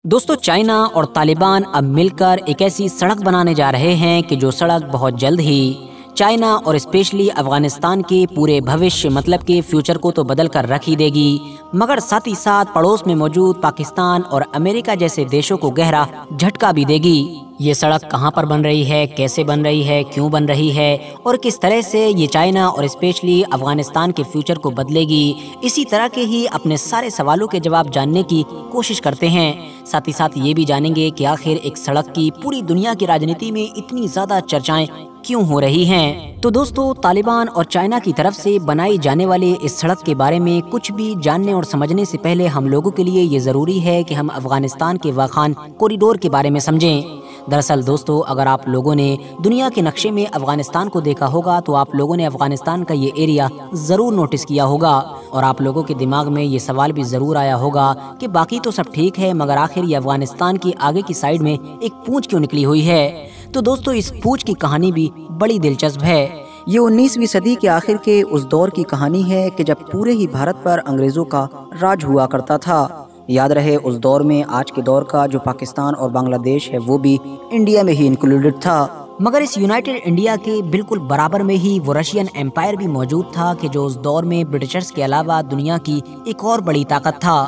दोस्तों, चाइना और तालिबान अब मिलकर एक ऐसी सड़क बनाने जा रहे हैं कि जो सड़क बहुत जल्द ही चाइना और स्पेशली अफगानिस्तान के पूरे भविष्य मतलब के फ्यूचर को तो बदल कर रख ही देगी, मगर साथ ही साथ पड़ोस में मौजूद पाकिस्तान और अमेरिका जैसे देशों को गहरा झटका भी देगी। ये सड़क कहाँ पर बन रही है, कैसे बन रही है, क्यों बन रही है और किस तरह से ये चाइना और स्पेशली अफगानिस्तान के फ्यूचर को बदलेगी, इसी तरह के ही अपने सारे सवालों के जवाब जानने की कोशिश करते हैं। साथ ही साथ ये भी जानेंगे कि आखिर एक सड़क की पूरी दुनिया की राजनीति में इतनी ज्यादा चर्चाएं क्यों हो रही हैं। तो दोस्तों, तालिबान और चाइना की तरफ से बनाई जाने वाली इस सड़क के बारे में कुछ भी जानने और समझने से पहले हम लोगों के लिए ये जरूरी है कि हम अफगानिस्तान के वाखान कॉरिडोर के बारे में समझें। दरअसल दोस्तों, अगर आप लोगों ने दुनिया के नक्शे में अफगानिस्तान को देखा होगा तो आप लोगों ने अफगानिस्तान का ये एरिया जरूर नोटिस किया होगा और आप लोगों के दिमाग में ये सवाल भी जरूर आया होगा कि बाकी तो सब ठीक है, मगर आखिर ये अफगानिस्तान की आगे की साइड में एक पूंछ क्यों निकली हुई है। तो दोस्तों, इस पूंछ की कहानी भी बड़ी दिलचस्प है। ये 19वीं सदी के आखिर के उस दौर की कहानी है कि जब पूरे ही भारत पर अंग्रेजों का राज हुआ करता था। याद रहे, उस दौर में आज के दौर का जो पाकिस्तान और बांग्लादेश है वो भी इंडिया में ही इंक्लूडेड था। मगर इस यूनाइटेड इंडिया के बिल्कुल बराबर में ही वो रशियन एम्पायर भी मौजूद था कि जो उस दौर में ब्रिटिशर्स के अलावा दुनिया की एक और बड़ी ताकत था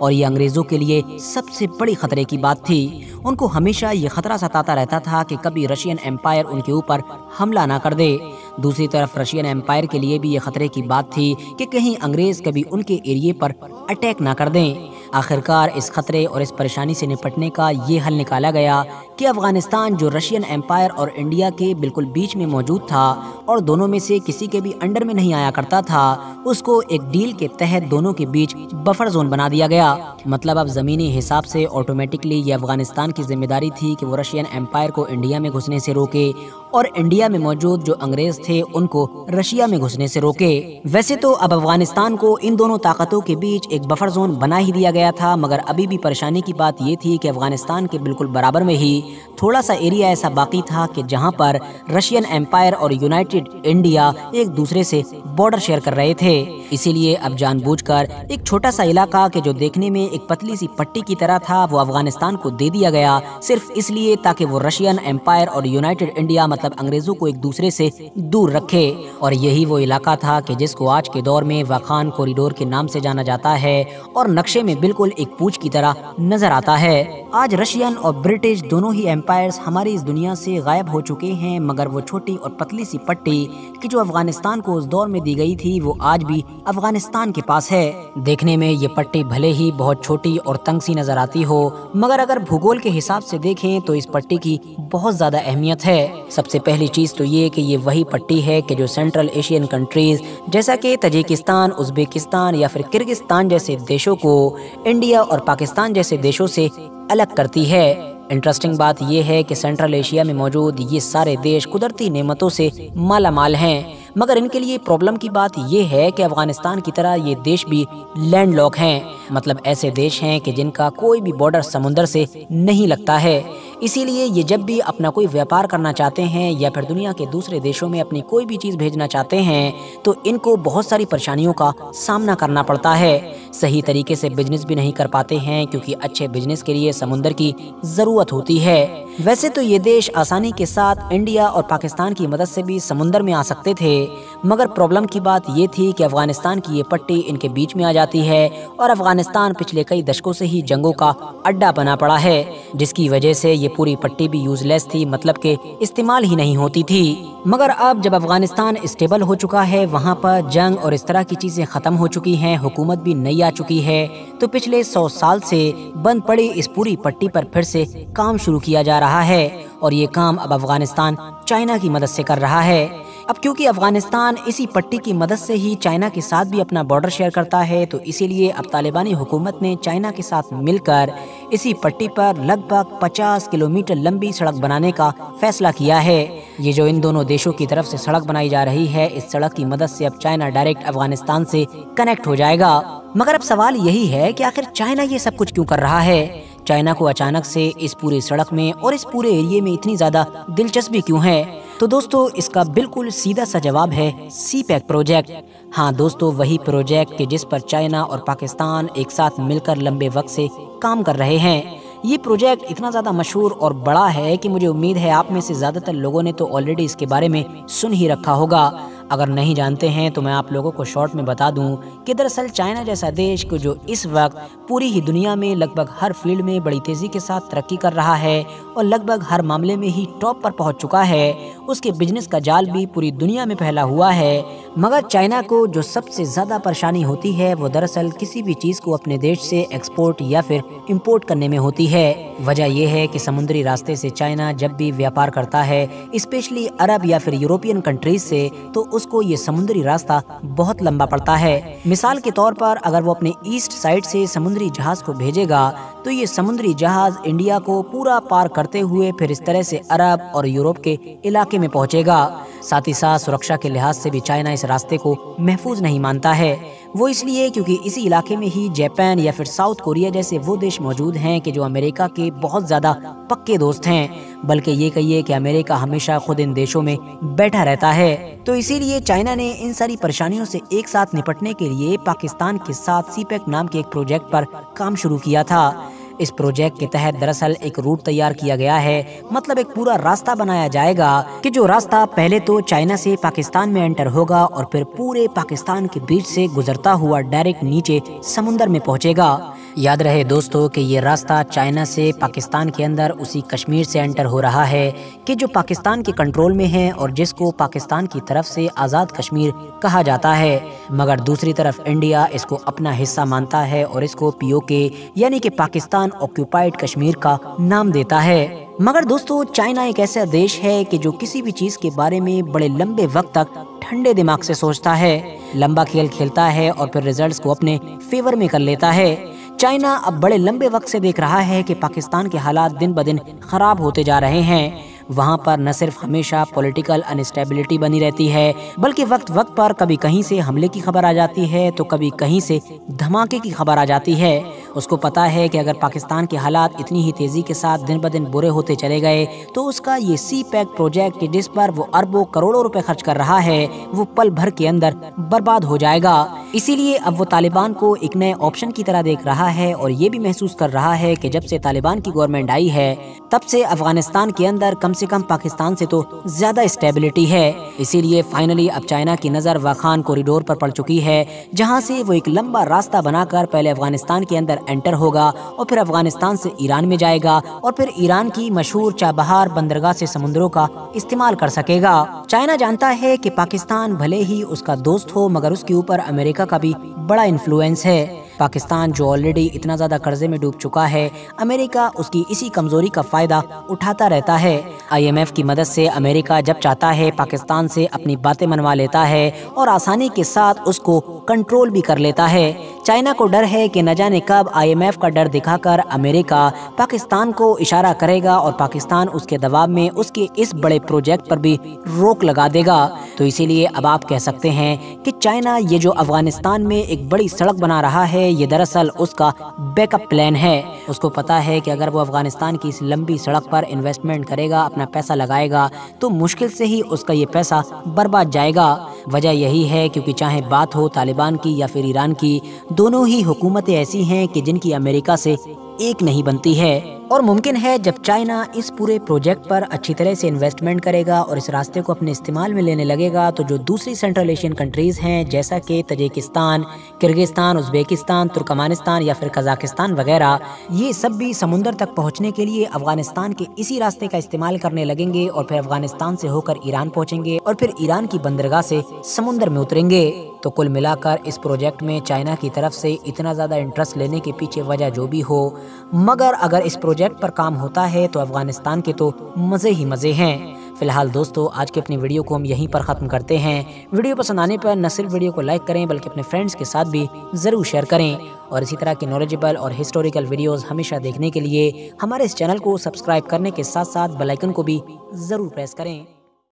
और ये अंग्रेजों के लिए सबसे बड़ी खतरे की बात थी। उनको हमेशा ये खतरा सताता रहता था कि कभी रशियन एम्पायर उनके ऊपर हमला ना कर दे। दूसरी तरफ रशियन एम्पायर के लिए भी ये खतरे की बात थी कि कहीं अंग्रेज कभी उनके एरिया पर अटैक ना कर दें। आखिरकार इस खतरे और इस परेशानी से निपटने का ये हल निकाला गया कि अफगानिस्तान जो रशियन एम्पायर और इंडिया के बिल्कुल बीच में मौजूद था और दोनों में से किसी के भी अंडर में नहीं आया करता था, उसको एक डील के तहत दोनों के बीच बफर जोन बना दिया गया। मतलब अब जमीनी हिसाब से ऑटोमेटिकली ये अफगानिस्तान की जिम्मेदारी थी कि वो रशियन एम्पायर को इंडिया में घुसने से रोके और इंडिया में मौजूद जो अंग्रेज थे उनको रशिया में घुसने से रोके। वैसे तो अब अफगानिस्तान को इन दोनों ताकतों के बीच एक बफर जोन बना ही दिया गया था, मगर अभी भी परेशानी की बात ये थी कि अफगानिस्तान के बिल्कुल बराबर में ही थोड़ा सा एरिया ऐसा बाकी था कि जहां पर रशियन एम्पायर और यूनाइटेड इंडिया एक दूसरे से बॉर्डर शेयर कर रहे थे। इसीलिए अब जानबूझकर एक छोटा सा इलाका के जो देखने में एक पतली सी पट्टी की तरह था वो अफगानिस्तान को दे दिया गया, सिर्फ इसलिए ताकि वो रशियन एम्पायर और यूनाइटेड इंडिया मतलब अंग्रेजों को एक दूसरे से दूर रखे। और यही वो इलाका था कि जिसको आज के दौर में वाखान कॉरिडोर के नाम से जाना जाता है और नक्शे में बिल्कुल एक पूंछ की तरह नजर आता है। आज रशियन और ब्रिटिश दोनों ही एम्पायर्स हमारी इस दुनिया से गायब हो चुके हैं, मगर वो छोटी और पतली सी पट्टी कि जो अफगानिस्तान को उस दौर में दी गई थी वो आज भी अफगानिस्तान के पास है। देखने में ये पट्टी भले ही बहुत छोटी और तंग सी नजर आती हो, मगर अगर भूगोल के हिसाब से देखें तो इस पट्टी की बहुत ज्यादा अहमियत है। सबसे पहली चीज तो ये कि ये वही पट्टी है कि जो सेंट्रल एशियन कंट्रीज जैसा कि तजिकिस्तान, उज्बेकिस्तान या फिर किर्गिस्तान जैसे देशों को इंडिया और पाकिस्तान जैसे देशों से अलग करती है। इंटरेस्टिंग बात यह है कि सेंट्रल एशिया में मौजूद ये सारे देश कुदरती नेमतों से माला माल हैं, मगर इनके लिए प्रॉब्लम की बात यह है कि अफगानिस्तान की तरह ये देश भी लैंड लॉक हैं, मतलब ऐसे देश हैं कि जिनका कोई भी बॉर्डर समुद्र से नहीं लगता है। इसीलिए ये जब भी अपना कोई व्यापार करना चाहते हैं या फिर दुनिया के दूसरे देशों में अपनी कोई भी चीज भेजना चाहते हैं तो इनको बहुत सारी परेशानियों का सामना करना पड़ता है। सही तरीके से बिजनेस भी नहीं कर पाते हैं क्योंकि अच्छे बिजनेस के लिए समुद्र की जरूरत होती है। वैसे तो ये देश आसानी के साथ इंडिया और पाकिस्तान की मदद से भी समुद्र में आ सकते थे, मगर प्रॉब्लम की बात ये थी कि अफगानिस्तान की ये पट्टी इनके बीच में आ जाती है और अफगानिस्तान पिछले कई दशकों से ही जंगों का अड्डा बना पड़ा है, जिसकी वजह से ये पूरी पट्टी भी यूजलेस थी, मतलब के इस्तेमाल ही नहीं होती थी। मगर अब जब अफगानिस्तान स्टेबल हो चुका है, वहाँ पर जंग और इस तरह की चीजें खत्म हो चुकी हैं, हुकूमत भी नई आ चुकी है, तो पिछले 100 साल से बंद पड़ी इस पूरी पट्टी पर फिर से काम शुरू किया जा रहा है और ये काम अब अफगानिस्तान चाइना की मदद से कर रहा है। अब क्योंकि अफगानिस्तान इसी पट्टी की मदद से ही चाइना के साथ भी अपना बॉर्डर शेयर करता है, तो इसीलिए अब तालिबानी हुकूमत ने चाइना के साथ मिलकर इसी पट्टी पर लगभग 50 किलोमीटर लंबी सड़क बनाने का फैसला किया है। ये जो इन दोनों देशों की तरफ से सड़क बनाई जा रही है, इस सड़क की मदद से अब चाइना डायरेक्ट अफगानिस्तान से कनेक्ट हो जाएगा। मगर अब सवाल यही है कि आखिर चाइना ये सब कुछ क्यों कर रहा है? चाइना को अचानक से इस पूरी सड़क में और इस पूरे एरिया में इतनी ज्यादा दिलचस्पी क्यों है? तो दोस्तों, इसका बिल्कुल सीधा सा जवाब है सीपैक प्रोजेक्ट। हाँ दोस्तों, वही प्रोजेक्ट कि जिस पर चाइना और पाकिस्तान एक साथ मिलकर लंबे वक्त से काम कर रहे हैं। یہ پروجیکٹ اتنا زیادہ مشہور اور بڑا ہے کہ مجھے امید ہے آپ میں سے زیادہ تر لوگوں نے تو آلریڈی اس کے بارے میں سن ہی رکھا ہوگا۔ اگر نہیں جانتے ہیں تو میں آپ لوگوں کو شارٹ میں بتا دوں کہ دراصل چائنا جیسا دیش کو جو اس وقت پوری ہی دنیا میں لگ بھگ ہر فیلڈ میں بڑی تیزی کے ساتھ ترقی کر رہا ہے اور لگ بھگ ہر معاملے میں ہی ٹاپ پر پہنچ چکا ہے، اس کے بزنس کا جال بھی پوری دنیا میں پھیلا ہوا ہے، مگر چائنا کو جو سب سے زیادہ پریشانی ہوتی ہے وہ دراصل کسی بھی چیز کو اپنے دیش سے ایکسپورٹ یا پھر امپورٹ کرنے میں ہوتی ہے۔ وجہ یہ ہے کہ سمندری راستے سے چائنا جب بھی ویاپار کرتا ہے، اسپیشلی عرب یا پھر یورپین کنٹریز سے، تو اس کو یہ سمندری راستہ بہت لمبا پڑتا ہے۔ مثال کے طور پر اگر وہ اپنے ایسٹ سائڈ سے سمندری جہاز کو بھیجے گا تو یہ سمندری جہاز انڈیا کو پورا پار کرتے ہوئے پھر اس طرح سے عرب اور یورپ کے علاقے میں پہنچے گا۔ ساتھ ہی ساتھ سرکشا کے لحاظ سے بھی چائنا اس راستے کو محفوظ نہیں مانتا ہے، وہ اس لیے کیونکہ اسی علاقے میں ہی جاپان یا پھر ساؤتھ کوریا جیسے وہ دیش موجود ہیں کہ جو امریکہ کے بہت زیادہ پکے دوست ہیں، بلکہ یہ کہیے کہ امریکہ ہمیشہ خود ان دیشوں میں بیٹھا رہتا ہے۔ تو اسی لیے چائنا نے ان ساری پریشانیوں سے ایک ساتھ نپٹنے کے لیے پاکستان کے ساتھ سی پیک نام کے ایک پروجیکٹ پر کام شروع کیا تھا۔ اس پروجیکٹ کے تحت دراصل ایک روٹ تیار کیا گیا ہے، مطلب ایک پورا راستہ بنایا جائے گا کہ جو راستہ پہلے تو چائنا سے پاکستان میں انٹر ہوگا اور پھر پورے پاکستان کے بیچ سے گزرتا ہوا ڈائریکٹ نیچے سمندر میں پہنچے گا۔ یاد رہے دوستو کہ یہ راستہ چائنا سے پاکستان کے اندر اسی کشمیر سے انٹر ہو رہا ہے کہ جو پاکستان کے کنٹرول میں ہے اور جس کو پاکستان کی طرف سے آزاد کشمیر کہا جاتا ہے، مگر دوسری طرف انڈیا اس کو اپنا حصہ مانتا ہے اور اس کو POK یعنی کہ پاکستان آکوپائیڈ کشمیر کا نام دیتا ہے۔ مگر دوستو چائنا ایک ایسا دیش ہے کہ جو کسی بھی چیز کے بارے میں بڑے لمبے وقت تک ٹھنڈے دماغ سے سوچتا ہے، لمبا کھیل کھیلتا ہے اور پھر ریزلٹس کو اپنے فیور میں کر لیتا ہے۔ چائنا اب بڑے لمبے وقت سے دیکھ رہا ہے کہ پاکستان کے حالات دن بدن خراب ہوتے جا رہے ہیں، وہاں پر نہ صرف ہمیشہ پولیٹیکل انسٹیبلٹی بنی رہتی ہے بلکہ وقت وقت پر کبھی کہیں سے حملے کی خبر آ جاتی ہے تو کبھی کہیں سے دھماکے کی خبر آ جاتی ہے۔ اس کو پتا ہے کہ اگر پاکستان کے حالات اتنی ہی تیزی کے ساتھ دن بدن برے ہوتے چلے گئے تو اس کا یہ سی پیک پروجیکٹ جس پر وہ اربوں کروڑوں روپے خرچ کر رہا ہے وہ پل بھر کے اندر برباد ہو جائے گا۔ اسی لیے اب وہ طالبان کو ایک نئے آپشن کی طرح دیکھ رہا ہے اور یہ بھی محسوس کر رہا ہے کہ جب سے طالبان کی گورنمنٹ آئی ہے تب سے افغانستان کے اندر کم سے کم پاکستان سے تو زیادہ اسٹیبلٹی ہے۔ اسی لیے فائنلی اب چائنا کی نظر واخان کوریڈور پر پڑ چکی ہے، جہاں سے وہ ایک لمبا راستہ بنا کر پہلے افغانستان کے اندر انٹر ہوگا اور پھر افغانستان سے ایران میں جائے گا اور پھر ایران کی مشہور چابہار بندرگاہ سے سمندروں کا استعمال کر سکے گا۔ چائنا جانتا ہے کہ پاکستان بھلے ہی اس کا دوست ہو مگر اس کے اوپر امریکہ کا بھی بڑا انفلوئنس ہے۔ پاکستان جو آلریڈی اتنا زیادہ قرضے میں ڈوب چکا ہے، امریکہ اس کی اسی کمزوری کا فائدہ اٹھاتا رہتا ہے۔ IMF کی مدد سے امریکہ جب چاہتا ہے پاکستان سے اپنی باتیں منوا لیتا ہے اور آسانی کے ساتھ اس کو کنٹرول بھی کر لیتا ہے۔ چائنا کو ڈر ہے کہ نہ جانے کب IMF کا ڈر دکھا کر امریکہ پاکستان کو اشارہ کرے گا اور پاکستان اس کے دباؤ میں اس کے اس بڑے پروجیکٹ پر بھی روک لگا دے گا۔ تو اسی لیے اب آپ کہہ سکتے ہیں کہ چائنا یہ جو افغانستان میں ایک بڑی سڑک بنا رہا ہے یہ دراصل اس کا بیک اپ پلان ہے۔ اس کو پتا ہے کہ اگر وہ افغانستان کی اس لمبی سڑک پر انویسٹمنٹ کرے گا، اپنا پیسہ لگائے گا تو مشکل سے ہی اس کا یہ پیسہ برباد جائے گا۔ وجہ یہی ہے کیونکہ چاہے بات ہو طالبان کی یا پھر ایران کی، دونوں ہی حکومتیں ایسی ہیں کہ جن کی امریکہ سے ایک نہیں بنتی ہے، اور ممکن ہے جب چائنا اس پورے پروجیکٹ پر اچھی طرح سے انویسٹمنٹ کرے گا اور اس راستے کو اپنے استعمال میں لینے لگے گا تو جو دوسری سینٹرل ایشین کنٹریز ہیں جیسا کہ تاجکستان، کرغزستان، ازبیکستان، ترکمانستان یا پھر قزاقستان وغیرہ، یہ سب بھی سمندر تک پہنچنے کے لیے افغانستان کے اسی راستے کا استعمال کرنے لگیں گے اور پھر افغانستان سے ہو کر ایران پہنچیں گے اور پھر ایران کی بندرگاہ سے سمندر میں اتریں گے۔ تو کل ملا کر اس پروجیکٹ میں چائنا کی طرف سے اتنا زیادہ انٹرسٹ لینے کے پیچھے وجہ جو بھی ہو، مگر اگر اس پروجیکٹ پر کام ہوتا ہے تو افغانستان کے تو مزے ہی مزے ہیں۔ فی الحال دوستو آج کی اپنی ویڈیو کو ہم یہیں پر ختم کرتے ہیں۔ ویڈیو پسند آنے پر نہ صرف ویڈیو کو لائک کریں بلکہ اپنے فرینڈز کے ساتھ بھی ضرور شیئر کریں، اور اسی طرح کی نالجبل اور ہسٹوریکل ویڈیوز ہمیشہ دیکھنے کے لیے ہمارے اس چینل کو سبسکرائب کرنے کے ساتھ ساتھ بیل آئیکن کو بھی ضرور پریس کریں۔